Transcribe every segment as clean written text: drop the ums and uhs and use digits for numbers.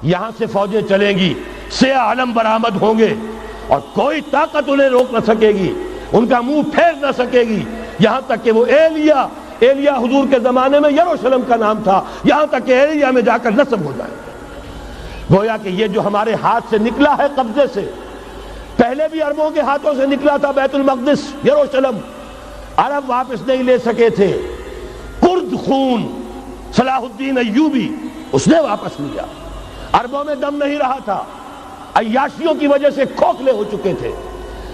یہاں سے فوجیں چلیں گی، سیاہ علم برآمد ہوں گے اور کوئی طاقت انہیں روک نہ سکے گی، ان کا منہ پھیر نہ سکے گی، یہاں تک کہ وہ ایلیا حضور کے زمانے میں یروشلم کا نام تھا، یہاں تک کہ ایلیا میں جا کر نصب ہو جائے۔ گویا کہ یہ جو ہمارے ہاتھ سے نکلا ہے قبضے سے، پہلے بھی عربوں کے ہاتھوں سے نکلا تھا بیت المقدس، یروشلم، عرب واپس نہیں لے سکے تھے۔ کرد خون صلاح الدین ایوبی اس نے واپس لیا، عربوں میں دم نہیں رہا تھا، عیاشیوں کی وجہ سے کھوکھلے ہو چکے تھے۔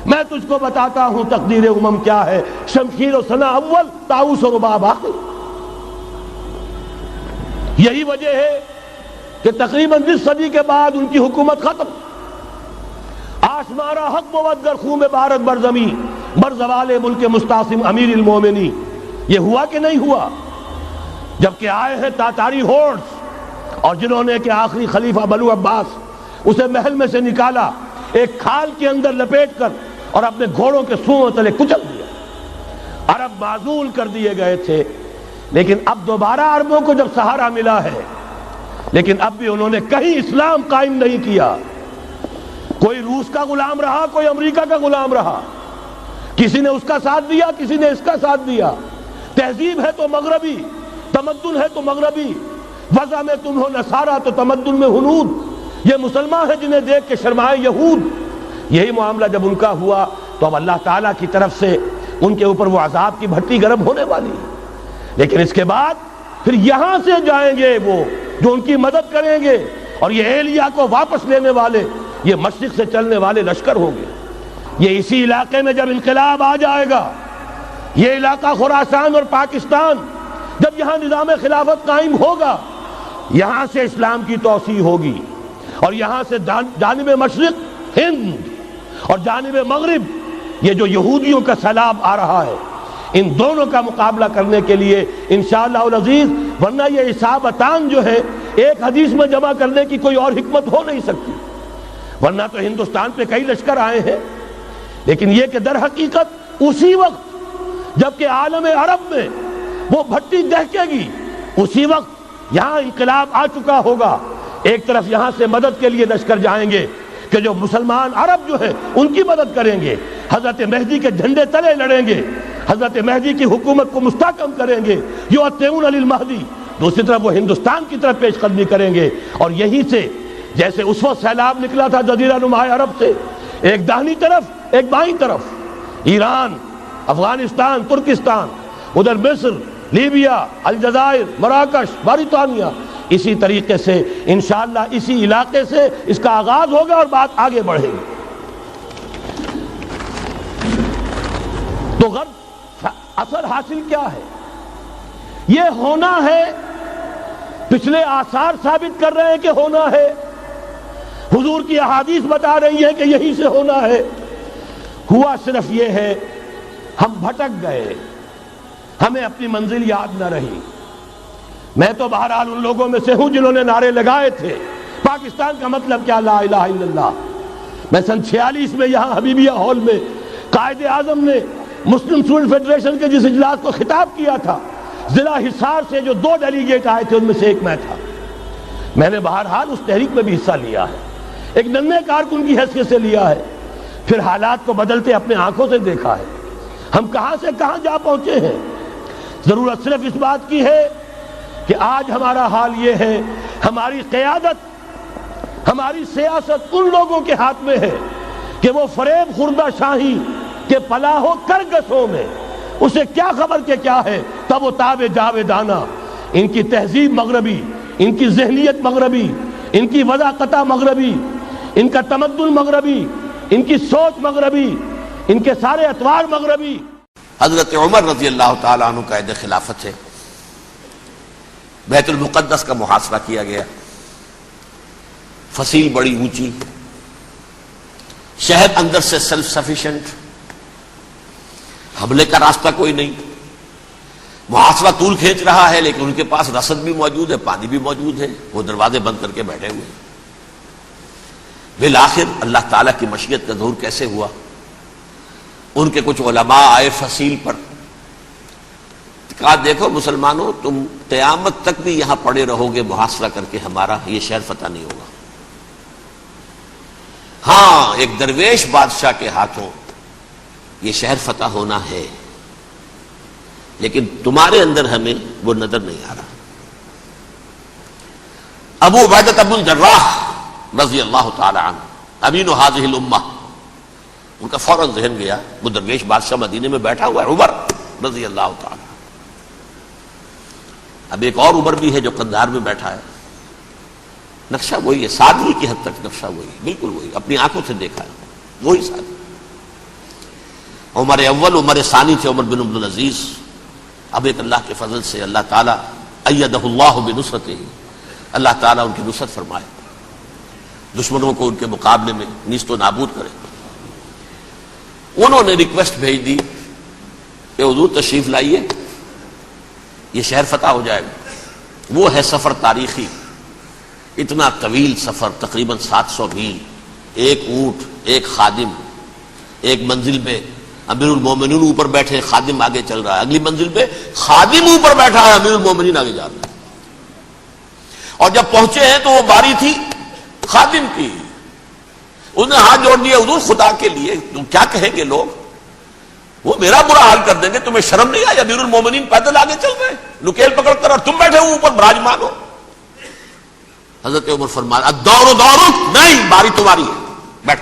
میں تجھ کو بتاتا ہوں تقدیر امم کیا ہے، شمشیر و سنا اول، طاؤس و رباب آخر۔ یہی وجہ ہے کہ تقریباً 20 صدی کے بعد ان کی حکومت ختم۔ آشمارا حق بود گر خون بارت برزمی بر زوال ملک مستعصم امیر المومنی۔ یہ ہوا کہ نہیں ہوا؟ جبکہ آئے ہیں تاتاری ہورڈز، اور جنہوں نے کہ آخری خلیفہ بنو عباس اسے محل میں سے نکالا، ایک کھال کے اندر لپیٹ کر اور اپنے گھوڑوں کے سوؤں تلے کچل دیا۔ عرب معزول کر دیے گئے تھے، لیکن اب دوبارہ عربوں کو جب سہارا ملا ہے، لیکن اب بھی انہوں نے کہیں اسلام قائم نہیں کیا۔ کوئی روس کا غلام رہا، کوئی امریکہ کا غلام رہا، کسی نے اس کا ساتھ دیا، کسی نے اس کا ساتھ دیا۔ تہذیب ہے تو مغربی، تمدن ہے تو مغربی، وضع میں تم ہو نصارہ تو تمدن میں ہنود۔ یہ مسلمان ہیں جنہیں دیکھ کے شرمائے یہود۔ یہی معاملہ جب ان کا ہوا تو اب اللہ تعالیٰ کی طرف سے ان کے اوپر وہ عذاب کی بھٹی گرم ہونے والی ہے۔ لیکن اس کے بعد پھر یہاں سے جائیں گے وہ جو ان کی مدد کریں گے، اور یہ ایلیا کو واپس لینے والے یہ مشرق سے چلنے والے لشکر ہوں گے۔ یہ اسی علاقے میں جب انقلاب آ جائے گا، یہ علاقہ خراسان اور پاکستان، جب یہاں نظام خلافت قائم ہوگا، یہاں سے اسلام کی توسیع ہوگی، اور یہاں سے جانب مشرق ہند اور جانب مغرب یہ جو یہودیوں کا سیلاب آ رہا ہے، ان دونوں کا مقابلہ کرنے کے لیے انشاءاللہ العزیز، ورنہ یہ اصابتان جو ہے ایک حدیث میں جمع کرنے کی کوئی اور حکمت ہو نہیں سکتی، ورنہ تو ہندوستان پہ کئی لشکر آئے ہیں۔ لیکن یہ کہ در حقیقت اسی وقت جبکہ عالم عرب میں وہ بھٹی دہکے گی، اسی وقت یہاں انقلاب آ چکا ہوگا۔ ایک طرف یہاں سے مدد کے لیے لشکر جائیں گے کہ جو مسلمان عرب جو ہیں ان کی مدد کریں گے، حضرت مہدی کے جھنڈے تلے لڑیں گے، حضرت مہدی کی حکومت کو مستحکم کریں گے، یؤتون للمہدی۔ دوسری طرف وہ ہندوستان کی طرف پیش قدمی کریں گے، اور یہیں سے جیسے اس وقت سیلاب نکلا تھا جزیرہ نما عرب سے، ایک داہنی طرف ایک بائیں طرف، ایران، افغانستان، ترکستان، ادھر مصر، لیبیا، الجزائر، مراکش، موریطانیہ، اسی طریقے سے انشاءاللہ اسی علاقے سے اس کا آغاز ہوگا اور بات آگے بڑھے گی۔ تو غرب اثر حاصل کیا ہے؟ یہ ہونا ہے، پچھلے آثار ثابت کر رہے ہیں کہ ہونا ہے، حضور کی احادیث بتا رہی ہے کہ یہی سے ہونا ہے۔ ہوا صرف یہ ہے ہم بھٹک گئے، ہمیں اپنی منزل یاد نہ رہی۔ میں تو بہرحال ان لوگوں میں سے ہوں جنہوں نے نعرے لگائے تھے پاکستان کا مطلب کیا، لا الہ الا اللہ۔ میں سن 46 میں یہاں حبیبیہ ہال میں قائد اعظم نے مسلم اسٹوڈنٹ فیڈریشن کے جس اجلاس کو خطاب کیا تھا، ضلع حصار سے جو 2 ڈیلیگیٹ آئے تھے ان میں سے ایک میں تھا۔ میں نے بہرحال اس تحریک میں بھی حصہ لیا ہے، ایک ننھے کارکن کی حیثیت سے لیا ہے، پھر حالات کو بدلتے اپنے آنکھوں سے دیکھا ہے، ہم کہاں سے کہاں جا پہنچے ہیں۔ ضرورت صرف اس بات کی ہے کہ آج ہمارا حال یہ ہے، ہماری قیادت، ہماری سیاست ان لوگوں کے ہاتھ میں ہے کہ وہ فریب خوردہ شاہی کے پلاح و کرگسوں میں اسے کیا خبر کہ کیا ہے، تب وہ تاب جاویدانہ، ان کی تہذیب مغربی، ان کی ذہنیت مغربی، ان کی وضاقتہ مغربی، ان کا تمدن مغربی، ان کی سوچ مغربی، ان کے سارے اطوار مغربی۔ حضرت عمر رضی اللہ تعالیٰ عنہ قائد خلافت ہے، بیت المقدس کا محاصرہ کیا گیا، فصیل بڑی اونچی، شہر اندر سے سیلف سفیشینٹ، حملے کا راستہ کوئی نہیں، محاصرہ طول کھینچ رہا ہے، لیکن ان کے پاس رسد بھی موجود ہے، پانی بھی موجود ہے، وہ دروازے بند کر کے بیٹھے ہوئے۔ بالآخر اللہ تعالیٰ کی مشیت کا ظہور کیسے ہوا؟ ان کے کچھ علماء آئے فصیل پر، کہا دیکھو مسلمانوں، تم قیامت تک بھی یہاں پڑے رہو گے محاصرہ کر کے ہمارا، یہ شہر فتح نہیں ہوگا۔ ہاں ایک درویش بادشاہ کے ہاتھوں یہ شہر فتح ہونا ہے، لیکن تمہارے اندر ہمیں وہ نظر نہیں آ رہا۔ ابو عبیدہ بن الجراح رضی اللہ تعالی عنہ امین هذه الامہ، ان کا فوراً ذہن گیا وہ درویش بادشاہ مدینے میں بیٹھا ہوا ہے عمر رضی اللہ تعالی عنہ۔ اب ایک اور عمر بھی ہے جو قندھار میں بیٹھا ہے، نقشہ وہی ہے، سادگی کی حد تک نقشہ وہی، بالکل وہی، اپنی آنکھوں سے دیکھا ہے وہی سادگی۔ عمر اول عمر ثانی تھے عمر بن عبد العزیز۔ اب ایک اللہ کے فضل سے اللہ تعالیٰ ایدہ اللہ بنصرتہ، اللہ تعالیٰ ان کی نصرت فرمائے، دشمنوں کو ان کے مقابلے میں نیست و نابود کرے۔ انہوں نے ریکویسٹ بھیج دی کہ حضور تشریف لائیے، یہ شہر فتح ہو جائے گا۔ وہ ہے سفر تاریخی، اتنا طویل سفر، تقریباً 700 میل، ایک اونٹ، ایک خادم، ایک منزل پہ امیر المومنین اوپر بیٹھے، خادم آگے چل رہا ہے، اگلی منزل پہ خادم اوپر بیٹھا ہے، امیر المومنین آگے جا رہا ہے۔ اور جب پہنچے ہیں تو وہ باری تھی خادم کی، انہوں نے ہاتھ جوڑ دیا، حضور خدا کے لیے کیا کہیں گے لوگ، وہ میرا برا حال کر دیں گے، تمہیں شرم نہیں آئی؟ امیر المومنین پیدل آگے چل رہے ہیں نکیل پکڑ کر، اور تم بیٹھے ہو اوپر براجمان ہو۔ حضرت عمر فرمایا الدور دورک، نہیں باری تمہاری ہے، بیٹھ۔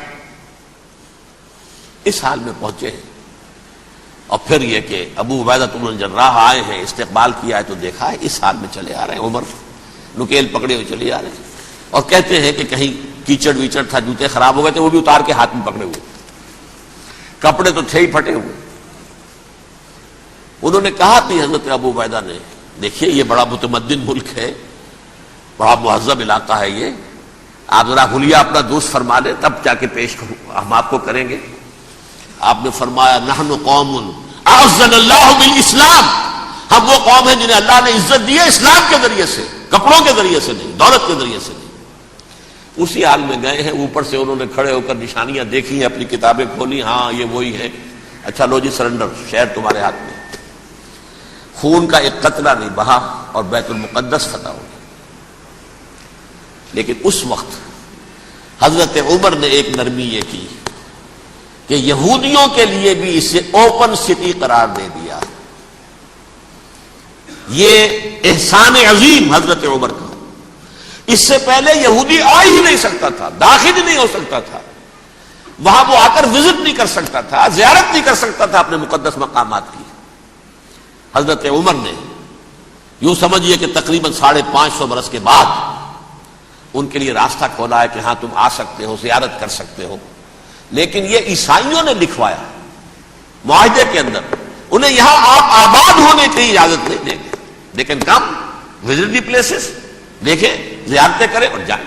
اس حال میں پہنچے ہیں، اور پھر یہ کہ ابو عبیدہ بن الجراح آئے ہیں، استقبال کیا ہے تو دیکھا ہے، اس حال میں چلے آ رہے ہیں عمر، نکیل پکڑے ہوئے چلے آ رہے ہیں، اور کہتے ہیں کہ کہیں کیچڑ ویچڑ تھا، جوتے خراب ہو گئے تھے، وہ بھی اتار کے ہاتھ میں پکڑے ہوئے، کپڑے تو تھے ہی پھٹے ہوئے۔ انہوں نے کہا کہ حضرت ابو عبیدہ نے، دیکھیے یہ بڑا متمدن ملک ہے، بڑا مہذب علاقہ ہے یہ، آپ ذرا حلیہ اپنا دوست فرما لیں تب جا کے پیش ہم آپ کو کریں گے۔ آپ نے فرمایا نحن قوم اعزنا اللہ بالاسلام، ہم وہ قوم ہیں جنہیں اللہ نے عزت دی ہے اسلام کے ذریعے سے، کپڑوں کے ذریعے سے نہیں، دولت کے ذریعے سے نہیں۔ اسی حال میں گئے ہیں، اوپر سے انہوں نے کھڑے ہو کر نشانیاں دیکھی ہیں، اپنی کتابیں کھولی، ہاں یہ وہی ہے، اچھا لو جی سرنڈر، شہر تمہارے ہاتھ میں۔ خون کا ایک قطرہ نہیں بہا اور بیت المقدس فتح ہو گیا۔ لیکن اس وقت حضرت عمر نے ایک نرمی یہ کی کہ یہودیوں کے لیے بھی اسے اوپن سٹی قرار دے دیا۔ یہ احسان عظیم حضرت عمر کا، اس سے پہلے یہودی آ ہی نہیں سکتا تھا، داخل ہی نہیں ہو سکتا تھا، وہاں وہ آ کر وزٹ نہیں کر سکتا تھا، زیارت نہیں کر سکتا تھا اپنے مقدس مقامات کی۔ حضرت عمر نے یوں سمجھیے کہ تقریباً 550 برس کے بعد ان کے لیے راستہ کھولا ہے کہ ہاں تم آ سکتے ہو، زیارت کر سکتے ہو۔ لیکن یہ عیسائیوں نے لکھوایا معاہدے کے اندر، انہیں یہاں آپ آباد ہونے کی اجازت نہیں دیں گے، لیکن کم وزٹ دی پلیسز، دیکھیں زیارتیں کریں اور جائیں۔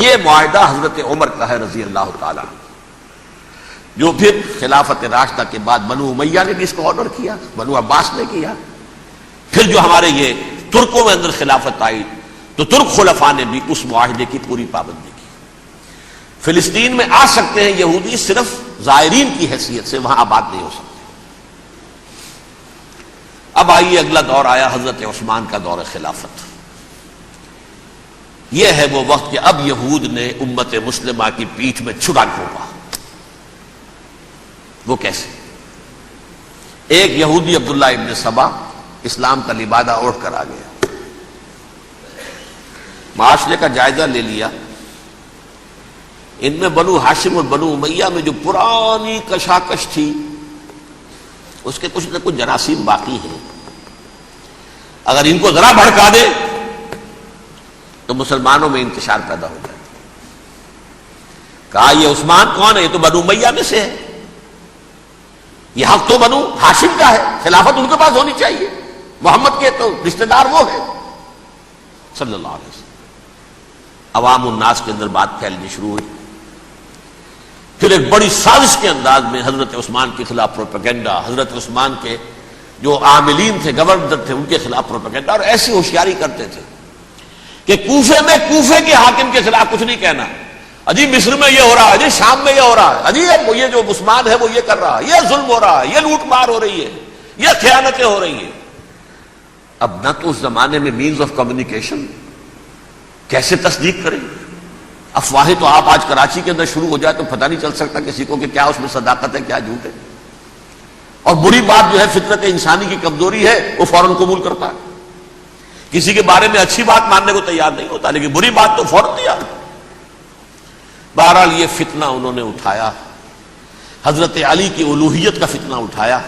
یہ معاہدہ حضرت عمر کا ہے رضی اللہ تعالیٰ، جو پھر خلافت راشدہ کے بعد بنو امیہ نے بھی اس کو آنر کیا، بنو عباس نے کیا، پھر جو ہمارے یہ ترکوں میں اندر خلافت آئی تو ترک خلفاء نے بھی اس معاہدے کی پوری پابندی کی۔ فلسطین میں آ سکتے ہیں یہودی صرف زائرین کی حیثیت سے، وہاں آباد نہیں ہو سکتے۔ اب آئیے اگلا دور آیا حضرت عثمان کا دور خلافت۔ یہ ہے وہ وقت کہ اب یہود نے امت مسلمہ کی پیٹھ میں چھڑا گھونپا۔ وہ کیسے؟ ایک یہودی عبداللہ ابن سبا اسلام کا لبادہ اوڑھ کر آ گیا، معاشرے کا جائزہ لے لیا، ان میں بنو ہاشم اور بنو امیہ میں جو پرانی کشاکش تھی اس کے کچھ نہ کچھ جراثیم باقی ہیں، اگر ان کو ذرا بھڑکا دے تو مسلمانوں میں انتشار پیدا ہو جائے۔ کہا یہ عثمان کون ہے؟ یہ تو بنو امیہ میں سے ہے، یہ حق تو بنو ہاشم کا ہے، خلافت ان کے پاس ہونی چاہیے، محمد کے تو رشتہ دار وہ ہے صلی اللہ علیہ وسلم۔ عوام الناس کے اندر بات پھیلنی شروع ہوئی، پھر ایک بڑی سازش کے انداز میں حضرت عثمان کے خلاف پروپیگنڈا، حضرت عثمان کے جو عاملین تھے، گورنر تھے، ان کے خلاف پروپیگنڈا، اور ایسی ہوشیاری کرتے تھے کہ کوفے میں کوفے کے حاکم کے خلاف کچھ نہیں کہنا، اجی مصر میں یہ ہو رہا ہے، اجی شام میں یہ ہو رہا ہے، اجی یہ جو عثمان ہے وہ یہ کر رہا ہے، یہ ظلم ہو رہا ہے، یہ لوٹ مار ہو رہی ہے، یہ خیانتیں ہو رہی ہیں. اب نہ تو اس زمانے میں مینز آف کمیونیکیشن، کیسے تصدیق کریں؟ افواہیں تو آپ آج کراچی کے اندر شروع ہو جائے تو پتہ نہیں چل سکتا کسی کو کہ کیا اس میں صداقت ہے کیا جھوٹ ہے. اور بری بات جو ہے فطرت انسانی کی کمزوری ہے، وہ فوراً قبول کرتا ہے. کسی کے بارے میں اچھی بات ماننے کو تیار نہیں ہوتا، لیکن بری بات تو فوراً تیار ہے. بہرحال یہ فتنہ انہوں نے اٹھایا، حضرت علی کی الوہیت کا فتنہ اٹھایا،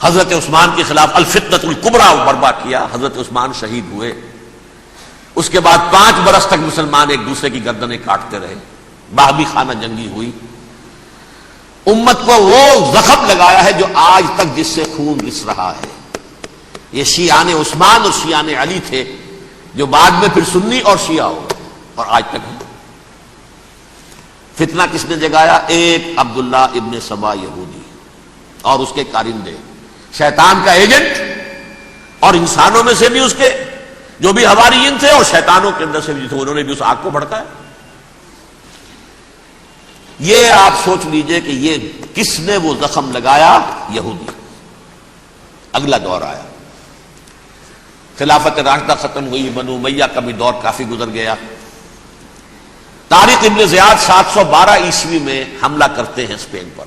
حضرت عثمان کے خلاف الفتنۃ الکبریٰ برپا کیا. حضرت عثمان شہید ہوئے. اس کے بعد 5 برس تک مسلمان ایک دوسرے کی گردنیں کاٹتے رہے. باہمی خانہ جنگی ہوئی. امت کو وہ زخم لگایا ہے جو آج تک جس سے خون رس رہا ہے. یہ شیعان عثمان اور شیعان علی تھے جو بعد میں پھر سنی اور شیعہ ہو اور آج تک ہے. فتنہ کس نے جگایا؟ ایک عبداللہ ابن سبا یہودی اور اس کے کارندے، شیطان کا ایجنٹ، اور انسانوں میں سے بھی اس کے جو بھی حواریین تھے اور شیطانوں کے اندر سے بھی تھے، انہوں نے بھی اس آگ کو بھڑکایا. یہ آپ سوچ لیجئے کہ یہ کس نے وہ زخم لگایا؟ یہودی. اگلا دور آیا، خلافت راشدہ ختم ہوئی، بنو امیہ کا بھی دور کافی گزر گیا. طارق ابن زیاد 712 عیسوی میں حملہ کرتے ہیں اسپین پر.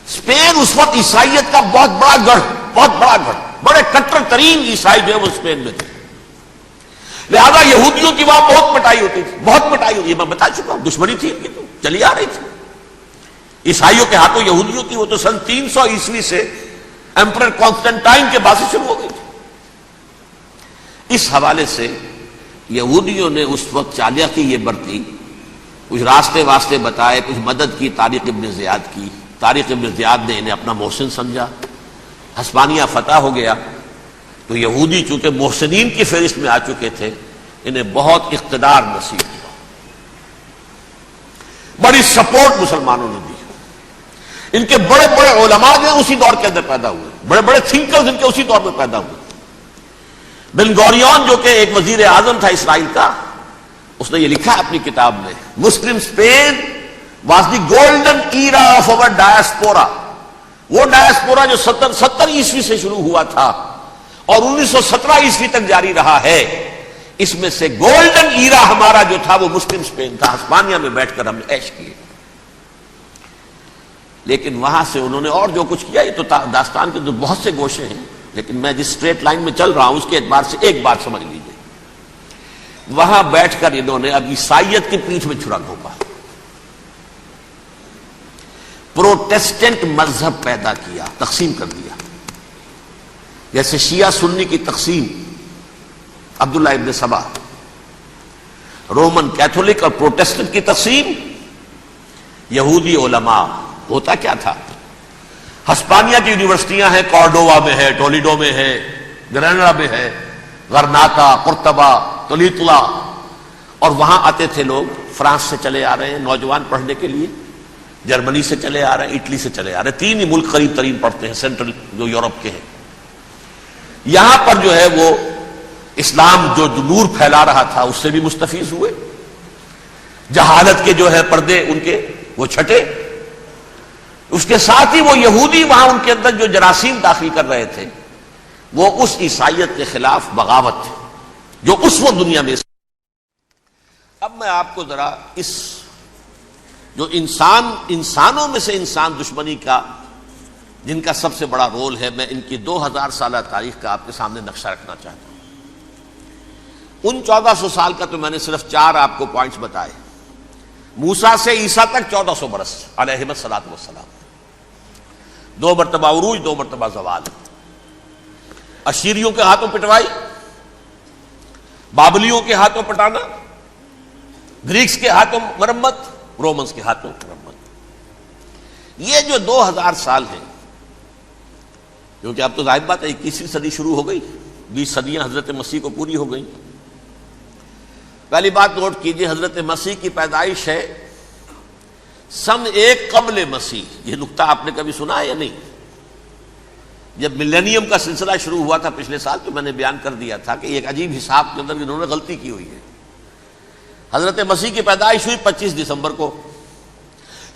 اسپین اس وقت عیسائیت کا بہت بڑا گڑھ، بڑے کٹر ترین عیسائی جو ہے وہ اسپین میں تھے. لہذا یہودیوں کی وہاں بہت پٹائی ہوتی تھی، بہت پٹائی ہوتی. میں بتا چکا ہوں، دشمنی تھی ان کی تو چلی آ رہی تھی. عیسائیوں کے ہاتھوں یہودیوں کی، وہ تو سن 300 عیسوی سے ایمپرر کانسٹنٹائن کے بعد سے شروع ہو گئی تھی. اس حوالے سے یہودیوں نے اس وقت چالاکی یہ برتی، کچھ راستے واسطے بتائے، کچھ مدد کی طارق ابن زیاد کی. طارق ابن زیاد نے انہیں اپنا محسن سمجھا. ہسپانیہ فتح ہو گیا تو یہودی چونکہ محسنین کی فہرست میں آ چکے تھے، انہیں بہت اقتدار نصیب ہوا. بڑی سپورٹ مسلمانوں نے دی. ان کے بڑے بڑے علماء جو ہیں اسی دور کے اندر پیدا ہوئے، بڑے بڑے تھنکرز ان کے اسی دور میں پیدا ہوئے. بن گوریون جو کہ ایک وزیر اعظم تھا اسرائیل کا، اس نے یہ لکھا اپنی کتاب میں، Muslim Spain was the golden era of our diaspora. وہ ڈائسپورا جو 70 عیسوی سے شروع ہوا تھا اور 1917 عیسوی تک جاری رہا ہے، اس میں سے گولڈن ایرا ہمارا جو تھا وہ مسلم اسپین تھا. ہسپانیہ میں بیٹھ کر ہم نے عیش کیے. لیکن وہاں سے انہوں نے اور جو کچھ کیا، یہ تو داستان کے بہت سے گوشے ہیں، لیکن میں جس اسٹریٹ لائن میں چل رہا ہوں اس کے اعتبار سے ایک بات سمجھ لیجیے. وہاں بیٹھ کر انہوں نے اب عیسائیت کی پیٹھ میں چھرا گھونپا، پروٹیسٹنٹ مذہب پیدا کیا، تقسیم کر دیا. جیسے شیعہ سنی کی تقسیم، عبداللہ ابن سبا. رومن کیتھولک اور پروٹیسٹنٹ کی تقسیم، یہودی علماء. ہوتا کیا تھا؟ ہسپانیہ کی یونیورسٹیاں ہیں، کارڈووا میں ہے، ٹولیڈو میں ہے، گریناڈا میں ہے، غرناطہ، قرطبہ، تولیتلا، اور وہاں آتے تھے لوگ. فرانس سے چلے آ رہے ہیں نوجوان پڑھنے کے لیے، جرمنی سے چلے آ رہے ہیں، اٹلی سے چلے آ رہے ہیں. 3 ہی ملک قریب ترین پڑھتے ہیں سینٹرل جو یورپ کے ہیں. یہاں پر جو ہے وہ اسلام جو نور پھیلا رہا تھا اس سے بھی مستفیض ہوئے. جہالت کے جو ہے پردے ان کے وہ چھٹے. اس کے ساتھ ہی وہ یہودی وہاں ان کے اندر جو جراثیم داخل کر رہے تھے وہ اس عیسائیت کے خلاف بغاوت تھی جو اس وقت دنیا میں. اب میں آپ کو ذرا اس جو انسانوں میں سے انسان دشمنی کا جن کا سب سے بڑا رول ہے، میں ان کی 2000 سالہ تاریخ کا آپ کے سامنے نقشہ رکھنا چاہتا ہوں. ان 1400 سال کا تو میں نے صرف 4 آپ کو پوائنٹس بتائے. موسیٰ سے عیسیٰ تک 1400 برس علیہم الصلاۃ والسلام. 2 مرتبہ عروج، 2 مرتبہ زوال. اشیریوں کے ہاتھوں پٹوائی، بابلیوں کے ہاتھوں پٹانا، گریکس کے ہاتھوں مرمت، رومنس کے ہاتھوں مرمت. یہ جو 2000 سال ہیں، کیونکہ اب تو ظاہر بات ہے 21ویں صدی شروع ہو گئی، 20 صدیاں حضرت مسیح کو پوری ہو گئی. پہلی بات نوٹ کیجئے، حضرت مسیح کی پیدائش ہے سن 1 قبل مسیح. یہ نقطہ آپ نے کبھی سنا ہے یا نہیں؟ جب ملینیم کا سلسلہ شروع ہوا تھا پچھلے سال تو میں نے بیان کر دیا تھا کہ ایک عجیب حساب کے اندر انہوں نے غلطی کی ہوئی ہے. حضرت مسیح کی پیدائش ہوئی 25 دسمبر کو.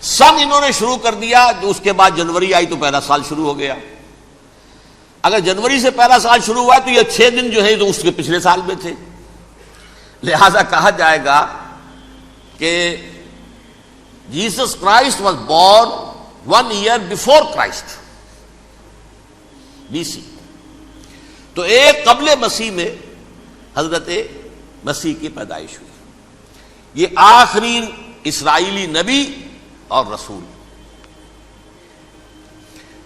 سن انہوں نے شروع کر دیا، جو اس کے بعد جنوری آئی تو پہلا سال شروع ہو گیا۔ اگر جنوری سے پہلا سال شروع ہوا تو یہ 6 دن جو ہے تو اس کے پچھلے سال میں تھے، لہذا کہا جائے گا کہ Jesus Christ was born 1 year before Christ BC، تو ایک قبل مسیح میں حضرت مسیح کی پیدائش ہوئی۔ یہ آخری اسرائیلی نبی اور رسول۔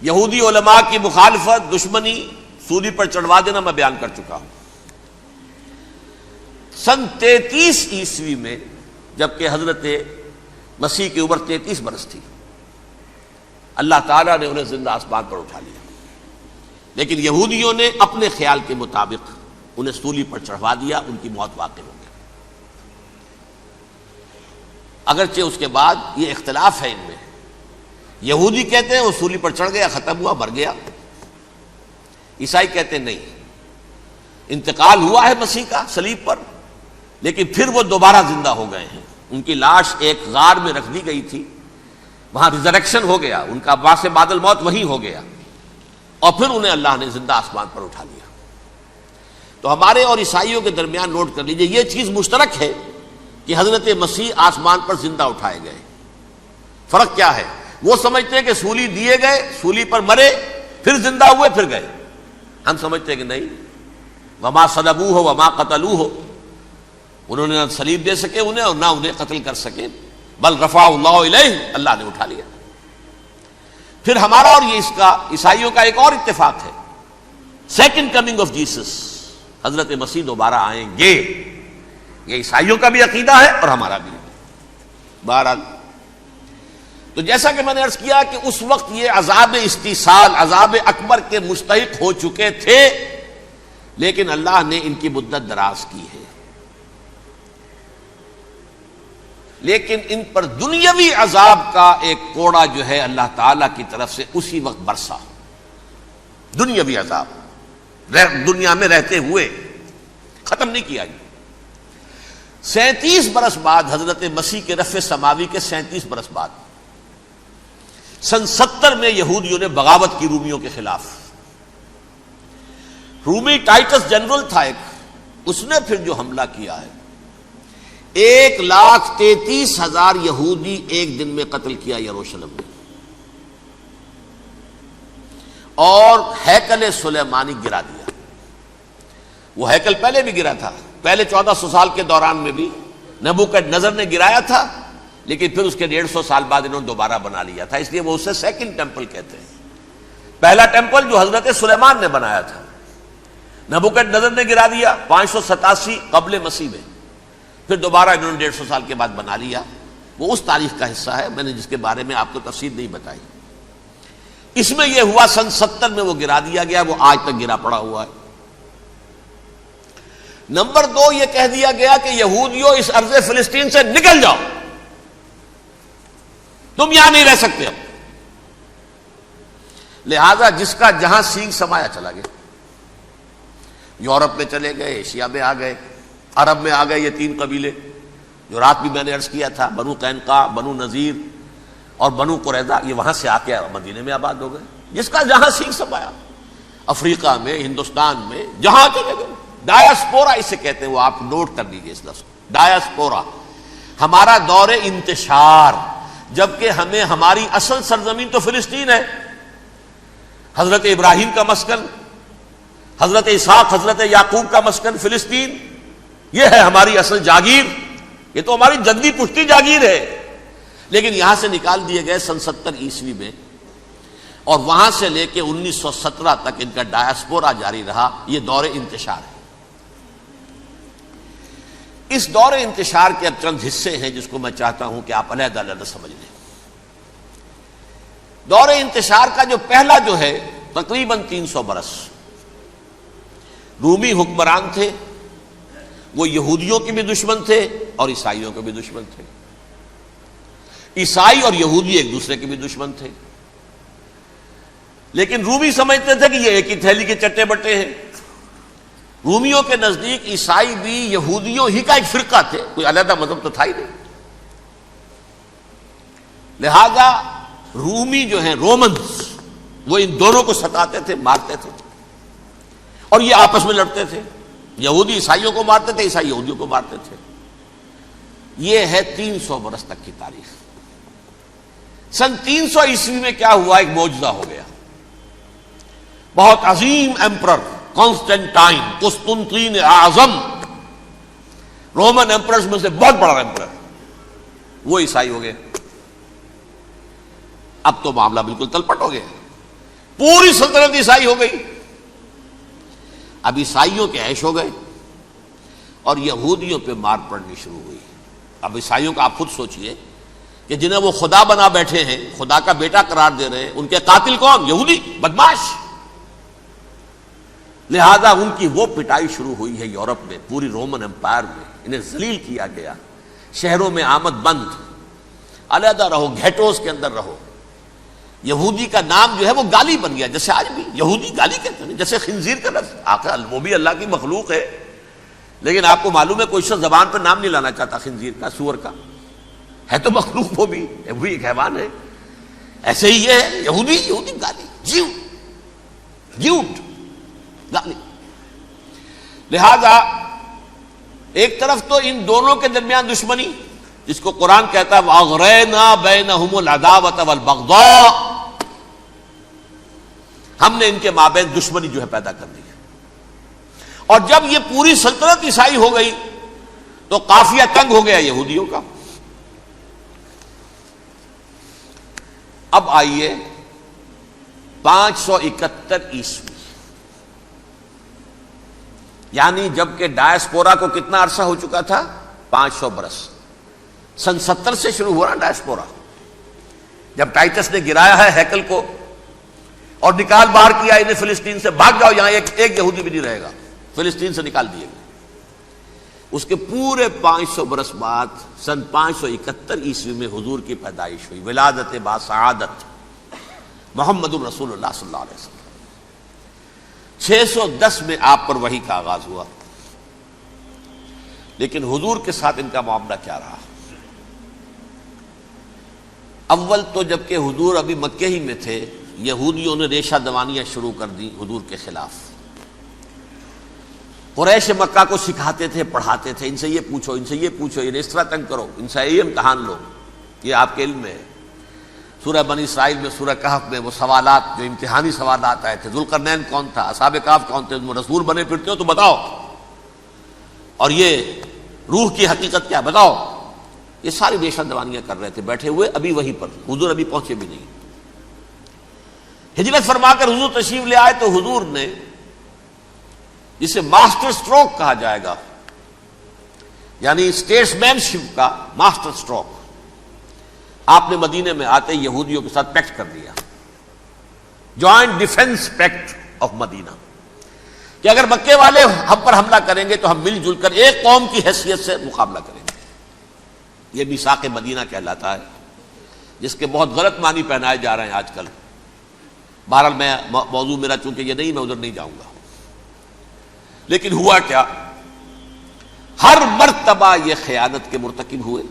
یہودی علماء کی مخالفت، دشمنی، سولی پر چڑھوا دینا میں بیان کر چکا ہوں۔ سن 33 عیسوی میں جبکہ حضرت مسیح کی عمر 33 برس تھی، اللہ تعالیٰ نے انہیں زندہ آسمان پر اٹھا لیا، لیکن یہودیوں نے اپنے خیال کے مطابق انہیں سولی پر چڑھوا دیا، ان کی موت واقع ہو گئی۔ اگرچہ اس کے بعد یہ اختلاف ہے ان میں، یہودی کہتے ہیں وہ سولی پر چڑھ گیا، ختم ہوا، مر گیا، عیسائی کہتے ہیں نہیں، انتقال ہوا ہے مسیح کا صلیب پر، لیکن پھر وہ دوبارہ زندہ ہو گئے ہیں۔ ان کی لاش ایک غار میں رکھ دی گئی تھی، وہاں ریزریکشن ہو گیا، ان کا باعث بعد الموت وہیں ہو گیا، اور پھر انہیں اللہ نے زندہ آسمان پر اٹھا لیا۔ تو ہمارے اور عیسائیوں کے درمیان نوٹ کر لیجئے، یہ چیز مشترک ہے کہ حضرت مسیح آسمان پر زندہ اٹھائے گئے۔ فرق کیا ہے؟ وہ سمجھتے ہیں کہ سولی دیے گئے، سولی پر مرے، پھر زندہ ہوئے، پھر گئے۔ ہم سمجھتے ہیں کہ نہیں، وما صلبوہ وما قتلوہ، انہوں نے نہ صلیب دے سکے انہیں اور نہ انہیں قتل کر سکے، بل رفع اللہ الیہ، اللہ نے اٹھا لیا۔ پھر ہمارا اور یہ اس کا عیسائیوں کا ایک اور اتفاق ہے، سیکنڈ کمنگ آف جیسس، حضرت مسیح دوبارہ آئیں گے، یہ عیسائیوں کا بھی عقیدہ ہے اور ہمارا بھی۔ بہرحال تو جیسا کہ میں نے عرض کیا کہ اس وقت یہ عذاب استیصال، عذاب اکبر کے مستحق ہو چکے تھے، لیکن اللہ نے ان کی مدت دراز کی ہے، لیکن ان پر دنیاوی عذاب کا ایک کوڑا جو ہے اللہ تعالیٰ کی طرف سے اسی وقت برسا۔ دنیاوی عذاب دنیا میں رہتے ہوئے ختم نہیں کیا گیا۔ 37 برس بعد حضرت مسیح کے رفع سماوی کے 37 برس بعد سن 70 میں یہودیوں نے بغاوت کی رومیوں کے خلاف۔ رومی ٹائٹس جنرل تھا ایک، اس نے پھر جو حملہ کیا ہے، 1,33,000 یہودی ایک دن میں قتل کیا یروشلم میں، اور ہیکل سلیمانی گرا دیا۔ وہ ہیکل پہلے بھی گرا تھا، پہلے 1400 سال کے دوران میں بھی نبوکدنضر نے گرایا تھا، لیکن پھر اس کے 150 سال بعد انہوں نے دوبارہ بنا لیا تھا، اس لیے وہ اسے سیکنڈ ٹیمپل کہتے ہیں۔ پہلا ٹیمپل جو حضرت سلیمان نے بنایا تھا، نبوکدنضر نے گرا دیا 587 قبل مسیح میں، پھر دوبارہ انہوں نے 150 سال کے بعد بنا لیا۔ وہ اس تاریخ کا حصہ ہے، میں نے جس کے بارے میں آپ کو تفصیل نہیں بتائی۔ اس میں یہ ہوا سن 70 میں وہ گرا دیا گیا، وہ آج تک گرا پڑا ہوا ہے۔ نمبر 2 یہ کہہ دیا گیا کہ یہودیوں اس ارض فلسطین سے نکل جاؤ، تم یہاں نہیں رہ سکتے اب۔ لہذا جس کا جہاں سینگ سمایا چلا گیا، یورپ میں چلے گئے، ایشیا میں آ گئے، عرب میں آ گئے، یہ 3 قبیلے جو رات بھی میں نے عرض کیا تھا، بنو قینقاع، بنو نذیر اور بنو قریظہ، یہ وہاں سے آ کے مدینے میں آباد ہو گئے، جس کا جہاں سینگ سمایا، افریقہ میں، ہندوستان میں، جہاں چلے گئے۔ ڈایاسپورا اسے کہتے ہیں، وہ آپ نوٹ کر لیجیے اس لفظ کو، ڈایاسپورا، ہمارا دور انتشار، جبکہ ہمیں ہماری اصل سرزمین تو فلسطین ہے، حضرت ابراہیم کا مسکن، حضرت اسحاق، حضرت یعقوب کا مسکن فلسطین، یہ ہے ہماری اصل جاگیر، یہ تو ہماری جدی پشتی جاگیر ہے، لیکن یہاں سے نکال دیے گئے سن 70 عیسوی میں، اور وہاں سے لے کے 1917 تک ان کا ڈایاسپورا جاری رہا۔ یہ دور انتشار ہے۔ اس دور انتشار کے اب چند حصے ہیں جس کو میں چاہتا ہوں کہ آپ علیحدہ علیحدہ سمجھ لیں۔ دور انتشار کا جو پہلا جو ہے تقریباً 300 برس رومی حکمران تھے، وہ یہودیوں کے بھی دشمن تھے اور عیسائیوں کے بھی دشمن تھے، عیسائی اور یہودی ایک دوسرے کے بھی دشمن تھے، لیکن رومی سمجھتے تھے کہ یہ ایک ہی تھیلی کے چٹے بٹے ہیں۔ رومیوں کے نزدیک عیسائی بھی یہودیوں ہی کا ایک فرقہ تھے، کوئی علیحدہ مذہب تو تھا ہی نہیں۔ لہذا رومی جو ہیں رومنز وہ ان دونوں کو ستاتے تھے، مارتے تھے، اور یہ آپس میں لڑتے تھے، یہودی عیسائیوں کو مارتے تھے، عیسائی یہودیوں کو مارتے تھے۔ یہ ہے 300 برس تک کی تاریخ۔ سن 300 عیسوی میں کیا ہوا؟ ایک معجزہ ہو گیا۔ بہت عظیم ایمپرر کانسٹینٹائن، قسطنطین اعظم، رومن ایمپررز میں سے بہت بڑا ایمپرر، وہ عیسائی ہو گئے۔ اب تو معاملہ بالکل تلپٹ ہو گیا، پوری سلطنت عیسائی ہو گئی۔ اب عیسائیوں کے عیش ہو گئے اور یہودیوں پہ مار پڑنی شروع ہوئی۔ اب عیسائیوں کا آپ خود سوچئے کہ جنہیں وہ خدا بنا بیٹھے ہیں، خدا کا بیٹا قرار دے رہے ہیں، ان کے قاتل کون؟ یہودی بدماش۔ لہذا ان کی وہ پٹائی شروع ہوئی ہے یورپ میں، پوری رومن امپائر میں، انہیں ذلیل کیا گیا، شہروں میں آمد بند، علیحدہ رہو، گھیٹوز کے اندر رہو۔ یہودی کا نام جو ہے وہ گالی بن گیا، جیسے آج بھی یہودی گالی کہتے ہیں، جیسے خنزیر کا لفظ، آخر وہ بھی اللہ کی مخلوق ہے، لیکن آپ کو معلوم ہے کوئی شخص زبان پر نام نہیں لانا چاہتا خنزیر کا، سور کا، ہے تو مخلوق، وہ بھی ایک حیوان ہے۔ ایسے ہی یہ ہے یہودی گالی، جیوٹ گالی۔ لہذا ایک طرف تو ان دونوں کے درمیان دشمنی، جس کو قرآن کہتا ہے وَأَغْرَيْنَا بَيْنَهُمُ الْعَدَاوَةَ وَالْبَغْضَاءَ، ہم نے ان کے مابین دشمنی جو ہے پیدا کر دی۔ اور جب یہ پوری سلطنت عیسائی ہو گئی تو قافیہ تنگ ہو گیا یہودیوں کا۔ اب آئیے 571 عیسوی، یعنی جب کہ ڈائسپورا کو کتنا عرصہ ہو چکا تھا؟ 500 برس۔ سن 70 سے شروع ہوا نا ڈائسپورا، جب ٹائٹس نے گرایا ہے ہیکل کو اور نکال باہر کیا انہیں فلسطین سے، بھاگ جاؤ یہاں ایک یہودی بھی نہیں رہے گا، فلسطین سے نکال دیے گئے۔ اس کے پورے 500 برس بعد سن 571 عیسوی میں حضور کی پیدائش ہوئی، ولادت باسعادت محمد الرسول اللہ صلی اللہ علیہ وسلم۔ 610 میں آپ پر وحی کا آغاز ہوا، لیکن حضور کے ساتھ ان کا معاملہ کیا رہا؟ اول تو جب کہ حضور ابھی مکے ہی میں تھے، یہودیوں نے ریشہ دوانیاں شروع کر دی حضور کے خلاف۔ قریش مکہ کو سکھاتے تھے، پڑھاتے تھے، ان سے یہ پوچھو، ان سے یہ پوچھو، یہ اس طرح تنگ کرو، ان سے یہ امتحان لو، یہ آپ کے علم میں ہے۔ سورہ بنی اسرائیل میں، سورہ کہف میں وہ سوالات، جو امتحانی سوالات آئے تھے، ذوالقرنین کون تھا، اصحاب کہف کون تھے، تم رسول بنے پھرتے ہو تو بتاؤ، اور یہ روح کی حقیقت کیا بتاؤ۔ یہ ساری ریشہ دوانیاں کر رہے تھے بیٹھے ہوئے، ابھی وہیں پر حضور ابھی پہنچے بھی نہیں۔ ہجرت فرما کر حضور تشریف لے آئے تو حضور نے، جسے ماسٹر سٹروک کہا جائے گا، یعنی اسٹیٹس مین شپ کا ماسٹر سٹروک، آپ نے مدینے میں آتے یہودیوں کے ساتھ پیکٹ کر دیا، جوائنٹ ڈیفنس پیکٹ آف مدینہ، کہ اگر مکے والے ہم پر حملہ کریں گے تو ہم مل جل کر ایک قوم کی حیثیت سے مقابلہ کریں گے۔ یہ میثاق مدینہ کہلاتا ہے، جس کے بہت غلط معنی پہنائے جا رہے ہیں آج کل۔ بہرحال میں موضوع میرا چونکہ یہ نہیں، میں ادھر نہیں جاؤں گا۔ لیکن ہوا کیا؟ ہر مرتبہ یہ خیانت کے مرتکب ہوئے،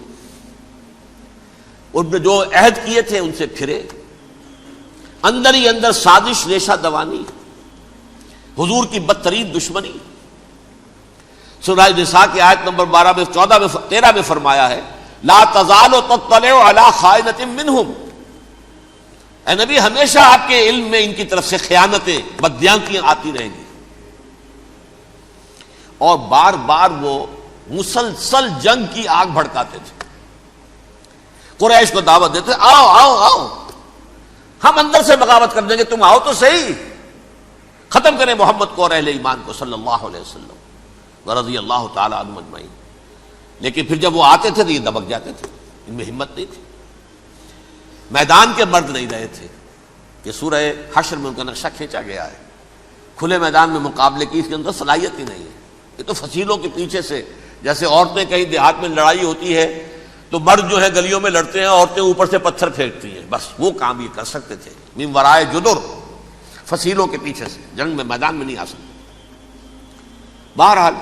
ان نے جو عہد کیے تھے ان سے پھرے، اندر ہی اندر سازش، ریشہ دوانی، حضور کی بدترین دشمنی۔ سورہ نساء کی آیت نمبر 13 میں فرمایا ہے لا تزال تطلع علی خائنۃ منہم، اے نبی ہمیشہ آپ کے علم میں ان کی طرف سے خیانتیں، بددیانتیاں آتی رہیں گی۔ اور بار بار وہ مسلسل جنگ کی آگ بھڑکاتے تھے، قریش کو دعوت دیتے، آؤ آؤ آؤ ہم اندر سے بغاوت کر دیں گے، تم آؤ تو صحیح، ختم کریں محمد کو اور اہل ایمان کو صلی اللہ علیہ وسلم ورضی اللہ تعالی عنہم اجمعین۔ لیکن پھر جب وہ آتے تھے تو یہ دبک جاتے تھے، ان میں ہمت نہیں تھی، میدان کے مرد نہیں رہے تھے۔ یہ سورہ حشر میں ان کا نقشہ کھینچا گیا ہے، کھلے میدان میں مقابلے کی اس کے اندر صلاحیت ہی نہیں ہے۔ یہ تو فصیلوں کے پیچھے سے، جیسے عورتیں کہیں دیہات میں لڑائی ہوتی ہے تو مرد جو ہے گلیوں میں لڑتے ہیں، عورتیں اوپر سے پتھر پھینکتی ہیں، بس وہ کام یہ کر سکتے تھے، من ورائے جدر، فصیلوں کے پیچھے سے، جنگ میں میدان میں نہیں آ سکتے۔ بہرحال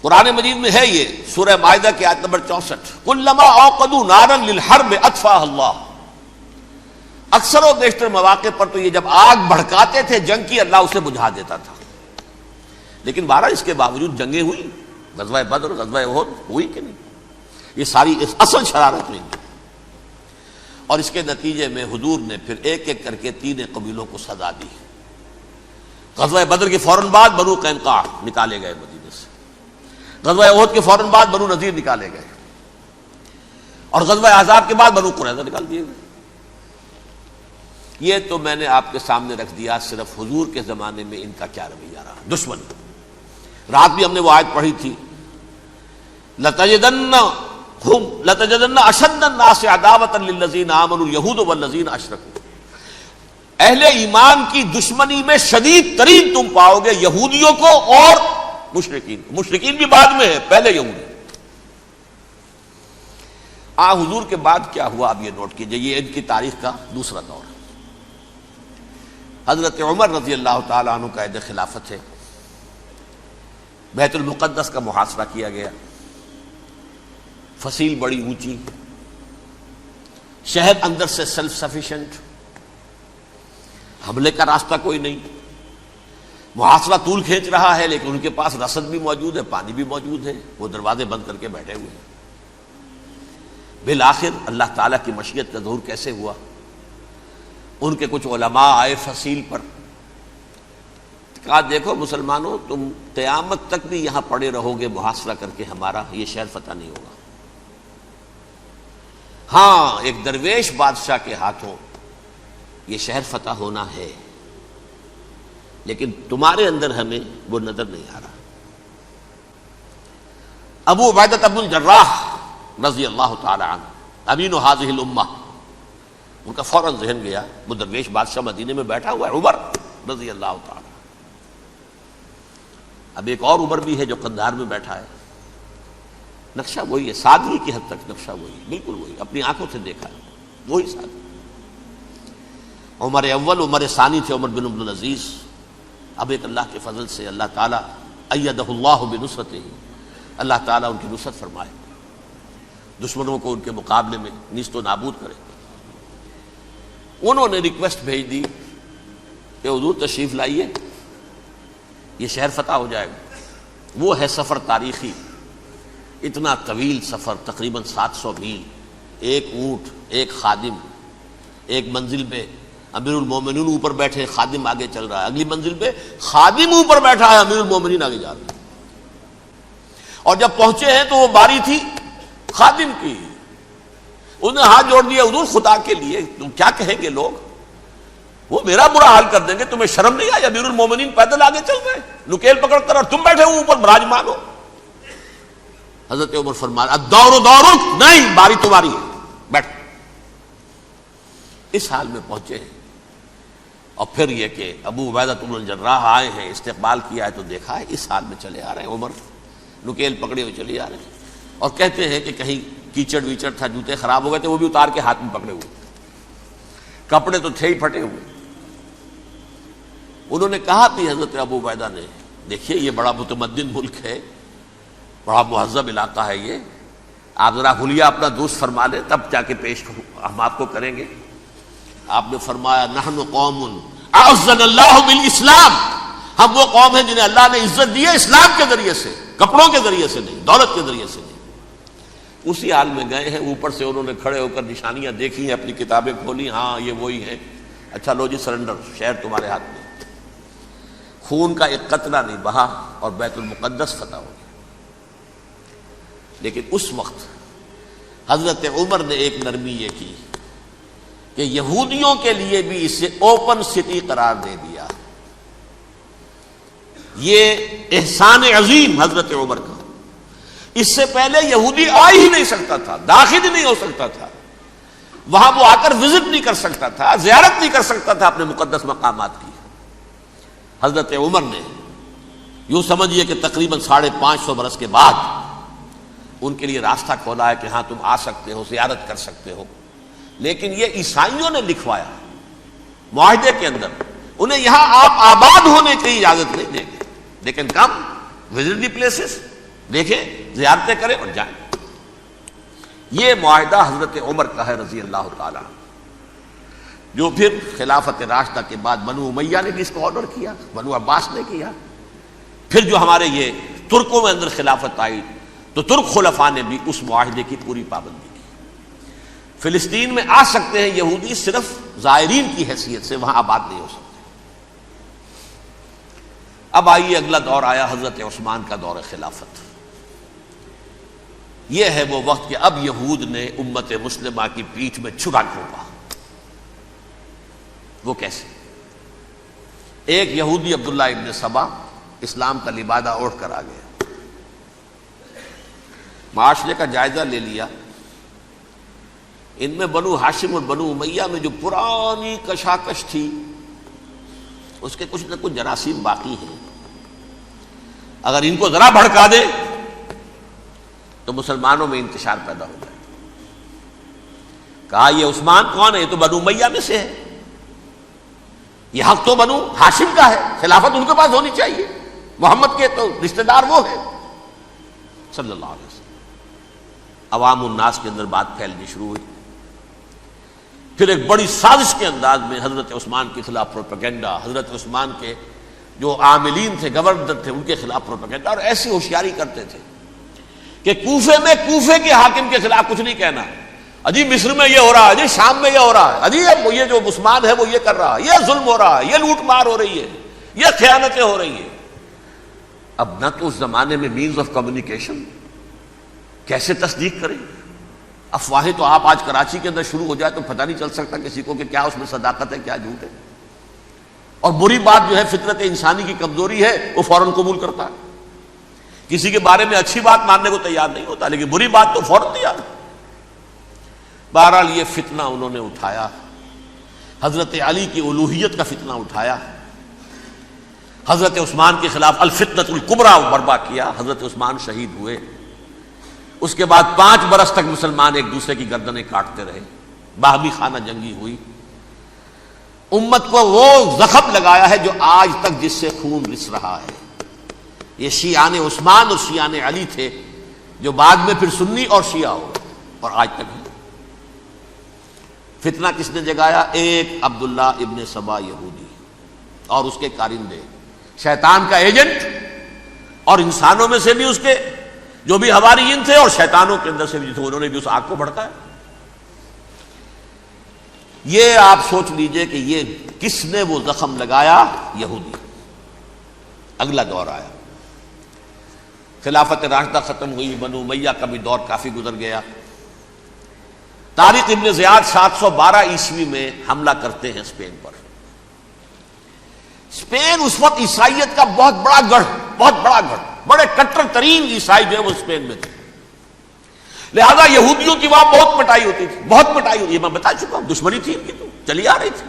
قرآن مجید میں ہے یہ سورہ مائدہ کی آیت نمبر 64، کلما اوقدوا نارا للحرب اطفاها اللہ. اکثر و بیشتر مواقع پر تو یہ جب آگ بھڑکاتے تھے جنگ کی، اللہ اسے بجھا دیتا تھا. لیکن بہرحال اس کے باوجود جنگیں ہوئی، غزوہ بدر، غزوہ احد ہوئی کہ نہیں؟ یہ ساری اصل شرارت نہیں تھی. اور اس کے نتیجے میں حضور نے پھر ایک ایک کر کے 3 قبیلوں کو سزا دی. غزوہ بدر کے فوراً بعد بنو قینقاع نکالے گئے مدینے سے، غزوہ احد کے فوراً بعد بنو نذیر نکالے گئے، اور غزوہ احزاب کے بعد بنو قریظہ نکال دیے گئے. یہ تو میں نے آپ کے سامنے رکھ دیا صرف حضور کے زمانے میں ان کا کیا رویہ رہا. دشمن، رات بھی ہم نے وہ آیت پڑھی تھی، لَتَجِدَنَّ أَشَدَّ النَّاسِ عَدَاوَةً لِلَّذِينَ آمَنُوا الْيَهُودُ وَالَّذِينَ أَشْرَكُوا. اہل ایمان کی دشمنی میں شدید ترین تم پاؤ گے یہودیوں کو اور مشرکین. مشرکین بھی بعد میں ہے، پہلے یہودی. حضور کے بعد کیا ہوا اب یہ نوٹ کیجئے، یہ ان کی تاریخ کا دوسرا دور. حضرت عمر رضی اللہ تعالیٰ عنہ کا عہد خلافت ہے. بیت المقدس کا محاصرہ کیا گیا، فصیل بڑی اونچی، شہر اندر سے سیلف سفیشینٹ، حملے کا راستہ کوئی نہیں. محاصرہ طول کھینچ رہا ہے لیکن ان کے پاس رسد بھی موجود ہے، پانی بھی موجود ہے، وہ دروازے بند کر کے بیٹھے ہوئے ہیں. بالآخر اللہ تعالیٰ کی مشیت کا ظہور کیسے ہوا؟ ان کے کچھ علماء آئے فصیل پر، کہا دیکھو مسلمانوں، تم قیامت تک بھی یہاں پڑے رہو گے محاصرہ کر کے، ہمارا یہ شہر فتح نہیں ہوگا. ہاں ایک درویش بادشاہ کے ہاتھوں یہ شہر فتح ہونا ہے، لیکن تمہارے اندر ہمیں وہ نظر نہیں آ رہا. ابو عبیدہ بن الجراح رضی اللہ تعالی عنہ، امین هذه الامہ، ان کا فوراً ذہن گیا وہ درویش بادشاہ مدینے میں بیٹھا ہوا ہے عمر رضی اللہ تعالی. اب ایک اور عمر بھی ہے جو قندھار میں بیٹھا ہے. نقشہ وہی ہے، سادگی کی حد تک نقشہ وہی، بالکل وہی، اپنی آنکھوں سے دیکھا ہے وہی سادگی. عمر اول، عمر ثانی تھے عمر بن عبد العزیز. اب ایک اللہ کے فضل سے اللہ تعالیٰ ایدہ اللہ بنصرتہ، اللہ تعالیٰ ان کی نصرت فرمائے، دشمنوں کو ان کے مقابلے میں نیست و نابود کرے. انہوں نے ریکویسٹ بھیج دی کہ حضور تشریف لائیے، یہ شہر فتح ہو جائے گا. وہ ہے سفر تاریخی، اتنا طویل سفر، تقریباً 700 میل، ایک اونٹ، ایک خادم، ایک منزل پہ امیر المومنین اوپر بیٹھے، خادم آگے چل رہا ہے، اگلی منزل پہ خادم اوپر بیٹھا ہے، امیر المومنین آگے جا رہے ہیں. اور جب پہنچے ہیں تو وہ باری تھی خادم کی. انہوں نے ہاتھ جوڑ دیا، حضور خدا کے لیے تم کیا کہیں گے لوگ، وہ میرا برا حال کر دیں گے، تمہیں شرم نہیں آئی؟ امیر المومنین پیدل آگے چل رہے ہیں نکیل پکڑ کر، اور تم بیٹھے ہو اوپر براجمان ہو. حضرت عمر فرمایا الدور دورک، نہیں باری تمہاری ہے، بیٹھ. اس حال میں پہنچے ہیں. اور پھر یہ کہ ابو عبیدہ بن الجراح آئے ہیں، استقبال کیا ہے تو دیکھا ہے اس حال میں چلے آ رہے ہیں. عمر نکیل پکڑے ہوئے چلے آ رہے ہیں، اور کہتے ہیں کہ کہیں کیچڑ ویچڑ تھا، جوتے خراب ہو گئے تھے، وہ بھی اتار کے ہاتھ میں پکڑے ہوئے، کپڑے تو تھے ہی پھٹے ہوئے. انہوں نے کہا بھی حضرت ابو عبیدہ نے، دیکھیے یہ بڑا متمدن ملک ہے، بڑا مہذب علاقہ ہے، یہ آپ ذرا حلیہ اپنا دوست فرما لیں تب جا کے پیش ہم آپ کو کریں گے. آپ نے فرمایا نحن قوم اعزنا اللہ بالاسلام، ہم وہ قوم ہیں جنہیں اللہ نے عزت دی ہے اسلام کے ذریعے سے، کپڑوں کے ذریعے سے نہیں، دولت کے ذریعے سے نہیں. اسی حال میں گئے ہیں. اوپر سے انہوں نے کھڑے ہو کر نشانیاں دیکھی ہیں، اپنی کتابیں کھولی، ہاں یہ وہی ہیں. اچھا لو جی سرنڈر، شہر تمہارے ہاتھ میں. خون کا ایک قطرہ نہیں بہا اور بیت المقدس فتح ہو گیا. لیکن اس وقت حضرت عمر نے ایک نرمی یہ کی کہ یہودیوں کے لیے بھی اسے اوپن سٹی قرار دے دیا. یہ احسان عظیم حضرت عمر کا. اس سے پہلے یہودی آ ہی نہیں سکتا تھا، داخل ہی نہیں ہو سکتا تھا، وہاں وہ آ کر وزٹ نہیں کر سکتا تھا، زیارت نہیں کر سکتا تھا اپنے مقدس مقامات کی. حضرت عمر نے یوں سمجھیے کہ تقریباً 550 برس کے بعد ان کے لیے راستہ کھولا ہے کہ ہاں تم آ سکتے ہو، زیارت کر سکتے ہو. لیکن یہ عیسائیوں نے لکھوایا معاہدے کے اندر، انہیں یہاں آپ آباد ہونے کی اجازت نہیں دیں گے، لیکن کم وزٹ دی پلیسز. دیکھیں زیارتیں کریں اور جائیں. یہ معاہدہ حضرت عمر کا ہے رضی اللہ تعالیٰ، جو پھر خلافت راشدہ کے بعد بنو امیہ نے بھی اس کو آنر کیا، بنو عباس نے کیا. پھر جو ہمارے یہ ترکوں میں اندر خلافت آئی تو ترک خلفاء نے بھی اس معاہدے کی پوری پابندی کی. فلسطین میں آ سکتے ہیں یہودی صرف زائرین کی حیثیت سے، وہاں آباد نہیں ہو سکتے. اب آئیے اگلا دور آیا حضرت عثمان کا دور خلافت. یہ ہے وہ وقت کہ اب یہود نے امت مسلمہ کی پیٹھ میں چھرا گھونپا. وہ کیسے؟ ایک یہودی عبداللہ ابن سبا اسلام کا لبادہ اوڑھ کر آ گیا، معاشرے کا جائزہ لے لیا. ان میں بنو ہاشم اور بنو امیہ میں جو پرانی کشاکش تھی اس کے کچھ نہ کچھ جراثیم باقی ہیں. اگر ان کو ذرا بھڑکا دے تو مسلمانوں میں انتشار پیدا ہو جائے. کہا یہ عثمان کون ہے؟ یہ تو بنو امیہ میں سے ہے، یہ حق تو بنو ہاشم کا ہے، خلافت ان کے پاس ہونی چاہیے، محمد کے تو رشتہ دار وہ ہے صلی اللہ علیہ وسلم. عوام الناس کے اندر بات پھیلنی شروع ہوئی. پھر ایک بڑی سازش کے انداز میں حضرت عثمان کے خلاف پروپیگنڈا، حضرت عثمان کے جو عاملین تھے، گورنر تھے، ان کے خلاف پروپیگنڈا، اور ایسی ہوشیاری کرتے تھے کہ کوفے میں کوفے کے حاکم کے خلاف کچھ نہیں کہنا. اجی مصر میں یہ ہو رہا ہے، اجی شام میں یہ ہو رہا ہے، اجی یہ جو عثمان ہے وہ یہ کر رہا ہے، یہ ظلم ہو رہا ہے، یہ لوٹ مار ہو رہی ہے، یہ خیانتیں ہو رہی ہیں. اب نہ تو اس زمانے میں مینز آف کمیونیکیشن، کیسے تصدیق کریں؟ افواہیں تو آپ آج کراچی کے اندر شروع ہو جائے تو پتہ نہیں چل سکتا کسی کو کہ کیا اس میں صداقت ہے کیا جھوٹ ہے. اور بری بات جو ہے فطرت انسانی کی کمزوری ہے، وہ فوراً قبول کرتا ہے. کسی کے بارے میں اچھی بات ماننے کو تیار نہیں ہوتا، لیکن بری بات تو فوراً تیار. بہرحال یہ فتنہ انہوں نے اٹھایا، حضرت علی کی الوہیت کا فتنہ اٹھایا، حضرت عثمان کے خلاف الفتنۃ الکبریٰ برپا کیا. حضرت عثمان شہید ہوئے. اس کے بعد 5 برس تک مسلمان ایک دوسرے کی گردنیں کاٹتے رہے، باہمی خانہ جنگی ہوئی. امت کو وہ زخم لگایا ہے جو آج تک جس سے خون رس رہا ہے. یہ شیعان عثمان اور شیعان علی تھے جو بعد میں پھر سنی اور شیعہ ہو، اور آج تک ہے. فتنہ کس نے جگایا؟ ایک عبداللہ ابن سبا یہودی اور اس کے کارندے، شیطان کا ایجنٹ، اور انسانوں میں سے بھی اس کے جو بھی حواریین تھے اور شیطانوں کے اندر سے بھی تھے، انہوں نے بھی اس آگ کو بھڑکایا. یہ آپ سوچ لیجئے کہ یہ کس نے وہ زخم لگایا؟ یہودی. اگلا دور آیا، خلافت راشدہ ختم ہوئی، بنو امیہ کا بھی دور کافی گزر گیا. طارق ابن زیاد 712 عیسوی میں حملہ کرتے ہیں اسپین پر. اسپین اس وقت عیسائیت کا بہت بڑا گڑھ، بڑے کٹر ترین عیسائی جو ہے وہ اسپین میں تھے. لہذا یہودیوں کی وہاں بہت پٹائی ہوتی تھی، بہت پٹائی ہوتی. یہ میں بتا چکا ہوں، دشمنی تھی ان کی تو چلی آ رہی تھی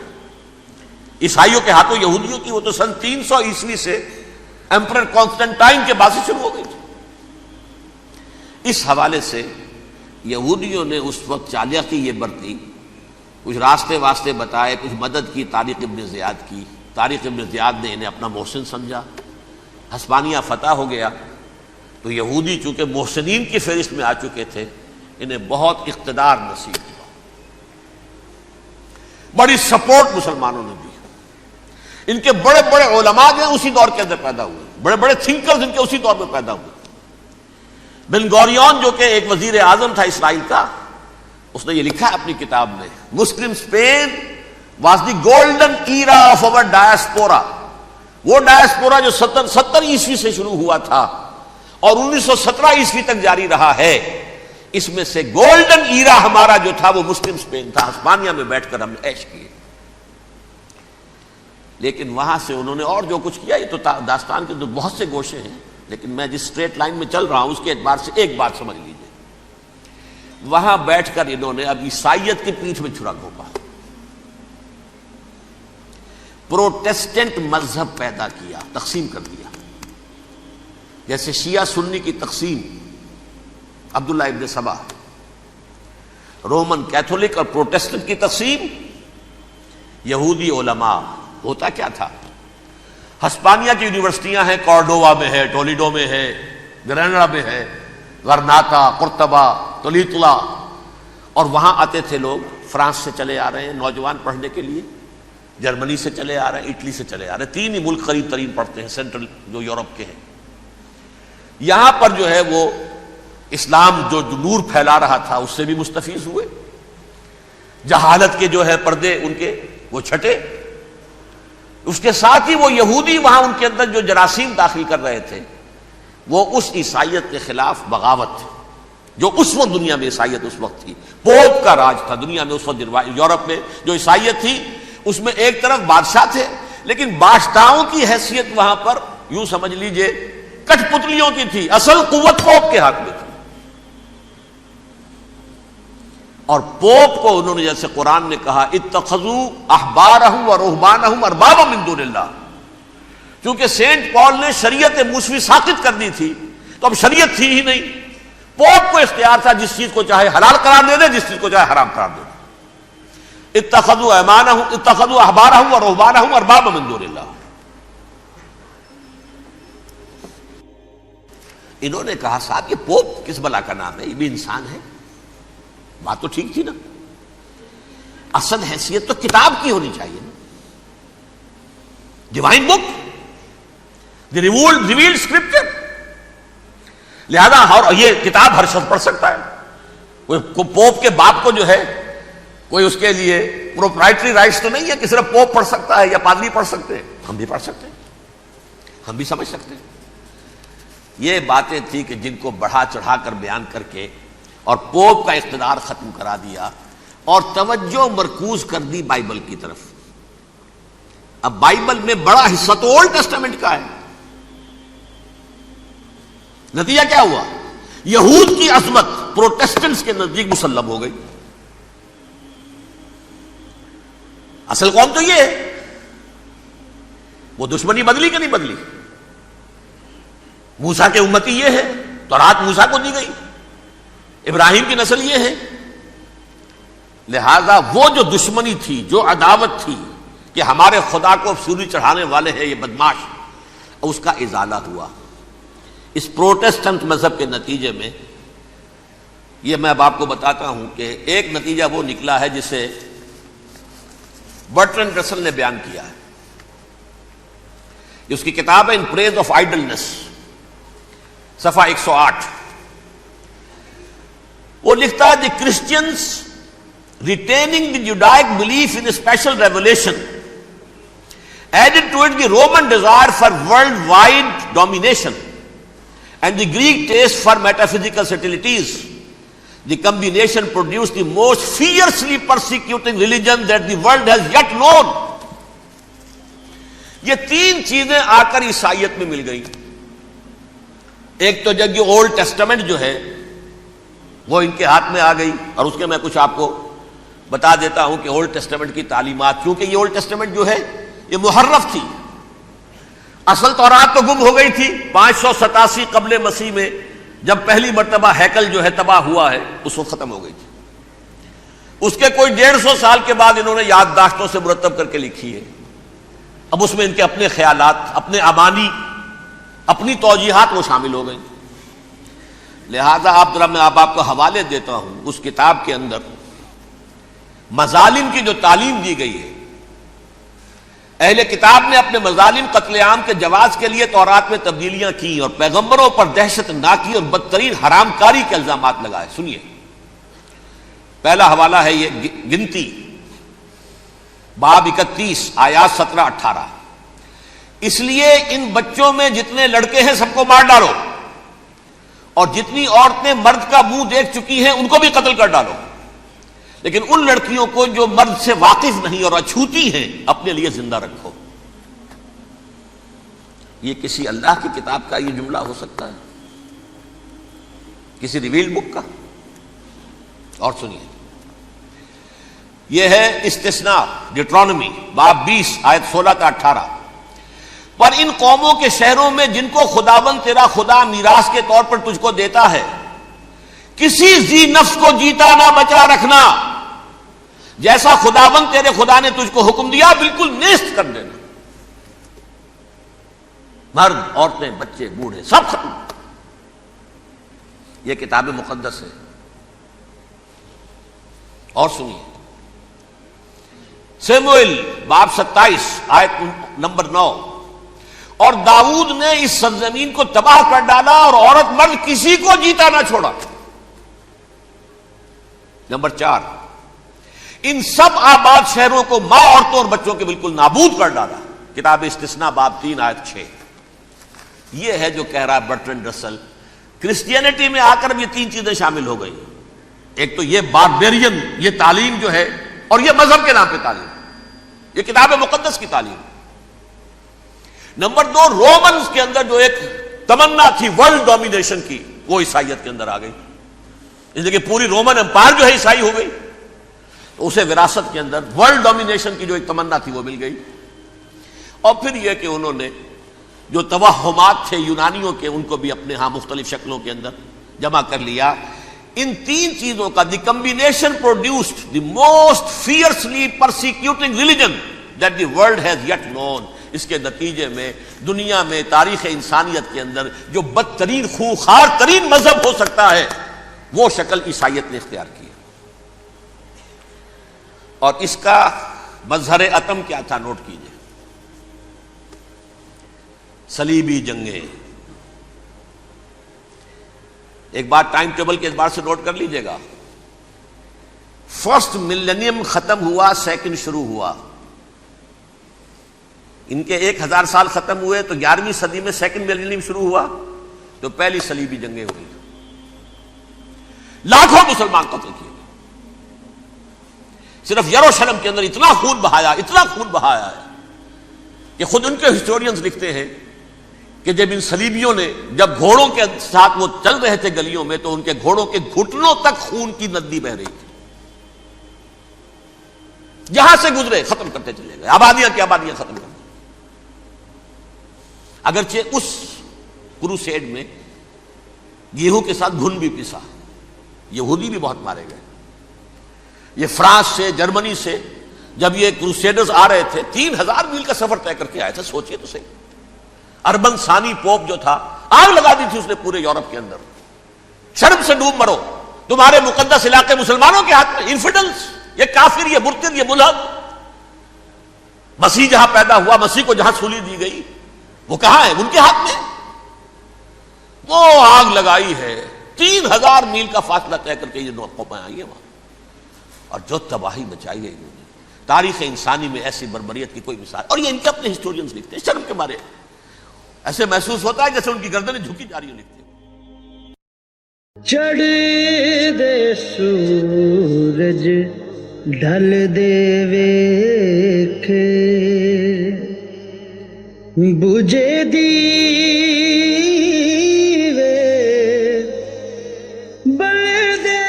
عیسائیوں کے ہاتھوں یہودیوں کی. وہ تو سن 300 عیسوی سے ایمپرر کانسٹنٹائن کے بعد سے شروع ہو گئی تھی. اس حوالے سے یہودیوں نے اس وقت چالاکی یہ برتی، کچھ راستے واسطے بتائے، کچھ مدد کی طارق ابن زیاد کی. طارق ابن زیاد نے انہیں اپنا محسن سمجھا. ہسپانیہ فتح ہو گیا تو یہودی چونکہ محسنین کی فہرست میں آ چکے تھے، انہیں بہت اقتدار نصیب ہوا. بڑی سپورٹ مسلمانوں نے دی. ان کے بڑے بڑے علماء جو ہیں اسی دور کے اندر پیدا ہوئے، بڑے بڑے تھنکرز ان کے اسی دور میں پیدا ہوئے. بن گوریون جو کہ ایک وزیر اعظم تھا اسرائیل کا، اس نے یہ لکھا ہے اپنی کتاب میں، Muslim Spain was the golden era of our diaspora. وہ ڈائسپورا جو 70 عیسوی سے شروع ہوا تھا اور 1917 عیسوی تک جاری رہا ہے، اس میں سے گولڈن ایرا ہمارا جو تھا وہ مسلم اسپین تھا. ہسپانیہ میں بیٹھ کر ہم نے عیش کیے. لیکن وہاں سے انہوں نے اور جو کچھ کیا، یہ تو داستان کے تو بہت سے گوشے ہیں، لیکن میں جس اسٹریٹ لائن میں چل رہا ہوں اس کے اعتبار سے ایک بات سمجھ لیجیے. وہاں بیٹھ کر انہوں نے اب عیسائیت کی پیٹھ میں چھرا گھونپا، پروٹیسٹنٹ مذہب پیدا کیا، تقسیم کر دیا. جیسے شیعہ سنی کی تقسیم، عبداللہ ابن سبا، رومن کیتھولک اور پروٹیسٹنٹ کی تقسیم، یہودی علماء. ہوتا کیا تھا؟ ہسپانیہ کی یونیورسٹیاں ہیں، کارڈووا میں ہے، ٹولیڈو میں ہے، گریناڈا میں ہے، غرناطہ، قرطبہ، تولیتلا، اور وہاں آتے تھے لوگ، فرانس سے چلے آ رہے ہیں نوجوان پڑھنے کے لیے، جرمنی سے چلے آ رہے ہیں، اٹلی سے چلے آ رہے ہیں، تین ہی ملک قریب ترین پڑھتے ہیں سینٹرل جو یورپ کے ہیں۔ یہاں پر جو ہے وہ اسلام جو نور پھیلا رہا تھا اس سے بھی مستفیض ہوئے، جہالت کے جو ہے پردے ان کے وہ چھٹے، اس کے ساتھ ہی وہ یہودی وہاں ان کے اندر جو جراثیم داخل کر رہے تھے وہ اس عیسائیت کے خلاف بغاوت تھی، جو اس وقت دنیا میں عیسائیت اس وقت تھی، پوپ کا راج تھا دنیا میں اس وقت، یورپ میں جو عیسائیت تھی اس میں ایک طرف بادشاہ تھے، لیکن بادشاہوں کی حیثیت وہاں پر یوں سمجھ لیجئے کٹ پتلیوں کی تھی، اصل قوت پوپ کے ہاتھ میں تھی۔ اور پوپ کو انہوں نے جیسے قرآن نے کہا اتخذوا احبارهم ورهبانهم اربابا من دون اللہ، کیونکہ سینٹ پال نے شریعت موسوی ساقط کر دی تھی تو اب شریعت تھی ہی نہیں، پوپ کو اختیار تھا جس چیز کو چاہے حلال قرار دے دے، جس چیز کو چاہے حرام قرار دے دے۔ اتخذوا احبارهم ورهبانهم اربابا من دون اللہ۔ انہوں نے کہا صاحب یہ پوپ کس بلا کا نام ہے، یہ بھی انسان ہے، بات تو ٹھیک تھی نا، اصل حیثیت تو کتاب کی ہونی چاہیے نا، ڈیوائن بک، دی ریویلڈ اسکرپچر، لہذا اور یہ کتاب ہر شخص پڑھ سکتا ہے، کوئی پوپ کے باپ کو جو ہے کوئی اس کے لیے پروپرائٹری رائٹس تو نہیں ہے کہ صرف پوپ پڑھ سکتا ہے یا پادری پڑھ سکتے ہیں، ہم بھی پڑھ سکتے ہیں، ہم بھی سمجھ سکتے ہیں۔ یہ باتیں تھی کہ جن کو بڑھا چڑھا کر بیان کر کے اور پوپ کا اقتدار ختم کرا دیا اور توجہ مرکوز کر دی بائبل کی طرف۔ اب بائبل میں بڑا حصہ تو اولڈ ٹیسٹامنٹ کا ہے، نتیجہ کیا ہوا؟ یہود کی عظمت پروٹیسٹنٹس کے نزدیک مسلم ہو گئی۔ اصل قوم تو یہ ہے، وہ دشمنی بدلی کہ نہیں بدلی؟ موسیٰ کے امتی یہ ہے، تورات موسیٰ کو دی گئی، ابراہیم کی نسل یہ ہے، لہذا وہ جو دشمنی تھی، جو عداوت تھی کہ ہمارے خدا کو سولی چڑھانے والے ہیں یہ بدماش، اس کا ازالہ ہوا اس پروٹیسٹنٹ مذہب کے نتیجے میں۔ یہ میں اب آپ کو بتاتا ہوں کہ ایک نتیجہ وہ نکلا ہے جسے برٹرنڈ رسل نے بیان کیا ہے، اس کی کتاب ہے ان پریز آف آئیڈلنس، صفحہ 108۔ وہ لکھتا ہے the Christians retaining the Judaic belief in special revelation added to it the Roman desire for world wide domination and the Greek taste for metaphysical subtleties. The combination produced the most fiercely persecuting religion that the world has yet known۔ یہ تین چیزیں آ کر عیسائیت میں مل گئی۔ ایک تو جب یہ اولڈ ٹیسٹمنٹ جو ہے وہ ان کے ہاتھ میں آ گئی، اور اس کے میں کچھ آپ کو بتا دیتا ہوں کہ اولڈ ٹیسٹمنٹ کی تعلیمات، کیونکہ یہ اولڈ ٹیسٹمنٹ جو ہے یہ محرف تھی، اصل تورات تو گم ہو گئی تھی 587 قبل مسیح میں، جب پہلی مرتبہ ہیکل جو ہے تباہ ہوا ہے اس وقت ختم ہو گئی تھی۔ اس کے کوئی 150 سال کے بعد انہوں نے یادداشتوں سے مرتب کر کے لکھی ہے، اب اس میں ان کے اپنے خیالات، اپنے امانی، اپنی توجیحات وہ شامل ہو گئیں۔ لہذا میں آپ کو حوالے دیتا ہوں، اس کتاب کے اندر مظالم کی جو تعلیم دی گئی ہے، اہل کتاب نے اپنے مظالم قتل عام کے جواز کے لیے تورات میں تبدیلیاں کی اور پیغمبروں پر دہشت ناکی اور بدترین حرام کاری کے الزامات لگائے۔ سنیے، پہلا حوالہ ہے یہ گنتی باب 31 آیات 17-18۔ اس لیے ان بچوں میں جتنے لڑکے ہیں سب کو مار ڈالو، اور جتنی عورتیں مرد کا منہ دیکھ چکی ہیں ان کو بھی قتل کر ڈالو، لیکن ان لڑکیوں کو جو مرد سے واقف نہیں اور اچھوتی ہیں اپنے لیے زندہ رکھو۔ یہ کسی اللہ کی کتاب کا یہ جملہ ہو سکتا ہے؟ کسی ریویل بک کا؟ اور سنیے، یہ ہے استثناء ڈیٹرانومی باب 20 آیت 16-18۔ پر ان قوموں کے شہروں میں جن کو خداوند تیرا خدا میراث کے طور پر تجھ کو دیتا ہے، کسی ذی نفس کو جیتا نہ بچا رکھنا، جیسا خداوند تیرے خدا نے تجھ کو حکم دیا بالکل نیست کر دینا۔ مرد، عورتیں، بچے، بوڑھے سب ختم۔ یہ کتاب مقدس ہے. اور سنیے سیموئیل باب 27 آیت نمبر 9. اور داؤد نے اس سرزمین کو تباہ کر ڈالا اور عورت مرد کسی کو جیتا نہ چھوڑا. نمبر 4 ان سب آباد شہروں کو ماں عورتوں اور بچوں کے بالکل نابود کر ڈالا. کتاب استثناء باب 3 آیت 6. یہ ہے جو کہہ رہا ہے برٹرینڈ رسل. کرسچینٹی میں آ کر بھی یہ 3 چیزیں شامل ہو گئی. ایک تو یہ باربیرین یہ تعلیم جو ہے، اور یہ مذہب کے نام پہ تعلیم، یہ کتاب مقدس کی تعلیم. نمبر 2 رومنز کے اندر جو ایک تمنا تھی ورلڈ ڈومینیشن کی، وہ عیسائیت کے اندر آ گئی. اس لیے کہ پوری رومن امپائر جو ہے عیسائی ہو گئی، تو اسے وراثت کے اندر ورلڈ ڈومینیشن کی جو ایک تمنا تھی وہ مل گئی. اور پھر یہ کہ انہوں نے جو توہمات تھے یونانیوں کے، ان کو بھی اپنے ہاں مختلف شکلوں کے اندر جمع کر لیا. ان 3 چیزوں کا the combination produced the most fiercely persecuting religion that the world has yet known. اس کے نتیجے میں دنیا میں تاریخ انسانیت کے اندر جو بدترین خوخار ترین مذہب ہو سکتا ہے وہ شکل عیسائیت نے اختیار کی. اور اس کا مظہر عتم کیا تھا نوٹ کیجئے. صلیبی جنگیں. ایک بات ٹائم ٹیبل کے اعتبار سے نوٹ کر لیجئے گا. فرسٹ ملینیم ختم ہوا، سیکنڈ شروع ہوا. ان کے 1000 سال ختم ہوئے تو 11ویں صدی میں سیکنڈ ملینیم شروع ہوا تو پہلی صلیبی جنگیں ہوئی. لاکھوں مسلمان قتل کیے. صرف یروشلم کے اندر اتنا خون بہایا ہے کہ خود ان کے ہسٹورینز لکھتے ہیں کہ جب ان صلیبیوں نے جب گھوڑوں کے ساتھ وہ چل رہے تھے گلیوں میں تو ان کے گھوڑوں کے گھٹنوں تک خون کی ندی بہ رہی تھی. جہاں سے گزرے ختم کرتے چلے گئے، آبادیاں کی آبادیاں ختم کر دی. اگرچہ اس کروسیڈ میں گیہوں کے ساتھ گھن بھی پیسا، یہودی بھی بہت مارے گئے. یہ فرانس سے جرمنی سے جب یہ کروسیڈرز آ رہے تھے 3000 میل کا سفر طے کر کے آئے تھے. سوچئے تو صحیح. اربن ثانی پوپ جو تھا آگ لگا دی تھی اس نے پورے یورپ کے اندر. شرم سے ڈوب مرو، تمہارے مقدس علاقے مسلمانوں کے ہاتھ میں. انفیڈلز، یہ کافر، یہ مرتد، یہ ملحد. مسیح جہاں پیدا ہوا، مسیح کو جہاں سولی دی گئی، وہ کہاں ہے؟ ان کے ہاتھ میں. وہ آگ لگائی ہے. 3000 میل کا فاصلہ طے کر کے یہ قومیں آئی ہیں وہاں، اور جو تباہی مچائی ہے انہوں نے. تاریخ انسانی میں ایسی بربریت کی کوئی مثال. اور یہ ان کے اپنے ہسٹورینز لکھتے ہیں. شرم کے مارے ایسے محسوس ہوتا ہے جیسے ان کی گردنیں جھکی جا رہی ہیں. لکھتے ہیں چڑھ دے سورج ڈھل دے ویکھے، بجھے دیوے بل دے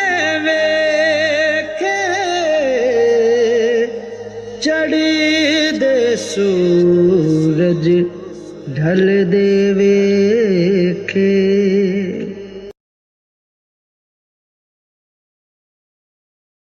ویکھے، چڑھ دے سورج ڈھل دے ویکھے.